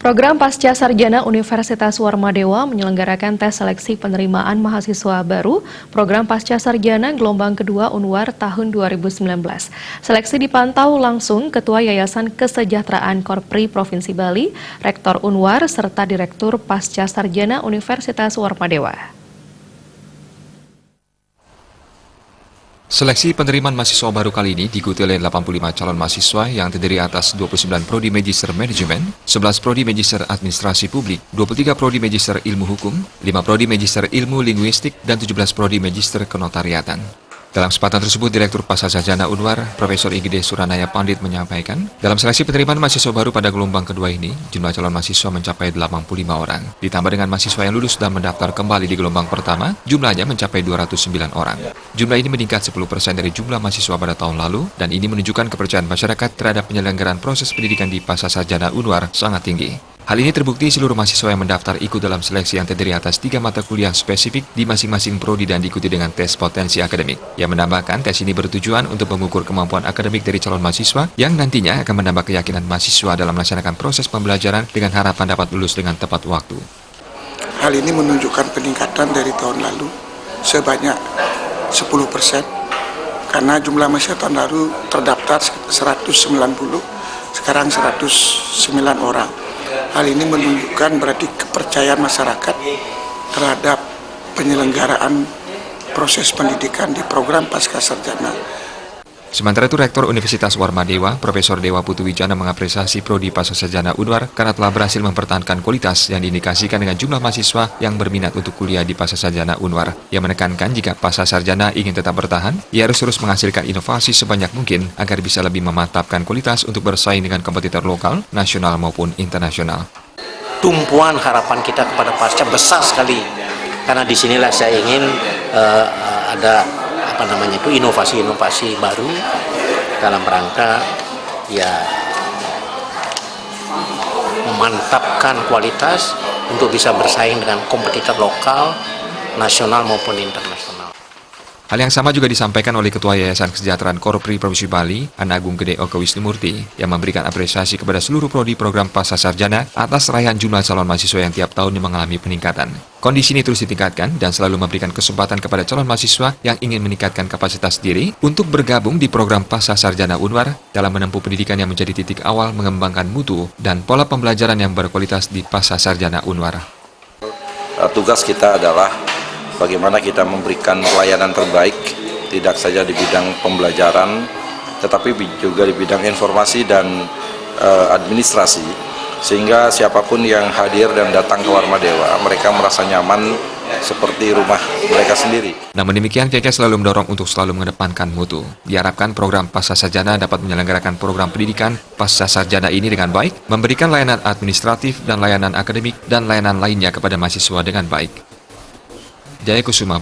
Program Pasca Sarjana Universitas Warmadewa menyelenggarakan tes seleksi penerimaan mahasiswa baru Program Pasca Sarjana gelombang kedua Unwar tahun 2019. Seleksi dipantau langsung Ketua Yayasan Kesejahteraan Korpri Provinsi Bali, Rektor Unwar, serta Direktur Pasca Sarjana Universitas Warmadewa. Seleksi penerimaan mahasiswa baru kali ini diikuti oleh 85 calon mahasiswa yang terdiri atas 29 Prodi Magister Manajemen, 11 Prodi Magister Administrasi Publik, 23 Prodi Magister Ilmu Hukum, 5 Prodi Magister Ilmu Linguistik, dan 17 Prodi Magister Kenotariatan. Dalam kesempatan tersebut, Direktur Pasca Sarjana Unwar, Profesor IGD Suranaya Pandit menyampaikan, dalam seleksi penerimaan mahasiswa baru pada gelombang kedua ini, jumlah calon mahasiswa mencapai 85 orang. Ditambah dengan mahasiswa yang lulus dan mendaftar kembali di gelombang pertama, jumlahnya mencapai 209 orang. Jumlah ini meningkat 10% dari jumlah mahasiswa pada tahun lalu, dan ini menunjukkan kepercayaan masyarakat terhadap penyelenggaraan proses pendidikan di Pasca Sarjana Unwar sangat tinggi. Hal ini terbukti seluruh mahasiswa yang mendaftar ikut dalam seleksi yang terdiri atas 3 mata kuliah spesifik di masing-masing prodi dan diikuti dengan tes potensi akademik. Yang menambahkan tes ini bertujuan untuk mengukur kemampuan akademik dari calon mahasiswa yang nantinya akan menambah keyakinan mahasiswa dalam melaksanakan proses pembelajaran dengan harapan dapat lulus dengan tepat waktu. Hal ini menunjukkan peningkatan dari tahun lalu sebanyak 10%, karena jumlah mahasiswa tahun lalu terdaftar 190, sekarang 109 orang. Hal ini menunjukkan berarti kepercayaan masyarakat terhadap penyelenggaraan proses pendidikan di program Pasca Sarjana. Sementara itu, Rektor Universitas Warmadewa, Profesor Dewa Putu Wijana mengapresiasi Prodi Pasca Sarjana Unwar karena telah berhasil mempertahankan kualitas yang diindikasikan dengan jumlah mahasiswa yang berminat untuk kuliah di Pasca Sarjana Unwar. Ia menekankan jika Pasca Sarjana ingin tetap bertahan, ia harus terus menghasilkan inovasi sebanyak mungkin agar bisa lebih memantapkan kualitas untuk bersaing dengan kompetitor lokal, nasional maupun internasional. Tumpuan harapan kita kepada Pasca besar sekali, karena disinilah saya ingin ada inovasi-inovasi baru dalam rangka memantapkan kualitas untuk bisa bersaing dengan kompetitor lokal, nasional maupun internasional. Hal yang sama juga disampaikan oleh Ketua Yayasan Kesejahteraan Korpri Provinsi Bali, Anagung Gede Oke Wisnumurti, yang memberikan apresiasi kepada seluruh prodi program Pasca Sarjana atas raihan jumlah calon mahasiswa yang tiap tahun mengalami peningkatan. Kondisi ini terus ditingkatkan dan selalu memberikan kesempatan kepada calon mahasiswa yang ingin meningkatkan kapasitas diri untuk bergabung di program Pasca Sarjana Unwar dalam menempuh pendidikan yang menjadi titik awal mengembangkan mutu dan pola pembelajaran yang berkualitas di Pasca Sarjana Unwar. Tugas kita adalah bagaimana kita memberikan pelayanan terbaik, tidak saja di bidang pembelajaran, tetapi juga di bidang informasi dan administrasi, sehingga siapapun yang hadir dan datang ke Warmadewa, mereka merasa nyaman seperti rumah mereka sendiri. Namun demikian, pihaknya selalu mendorong untuk selalu mengedepankan mutu. Diharapkan program Pasca Sarjana dapat menyelenggarakan program pendidikan Pasca Sarjana ini dengan baik, memberikan layanan administratif dan layanan akademik dan layanan lainnya kepada mahasiswa dengan baik. Jaya Kusuma.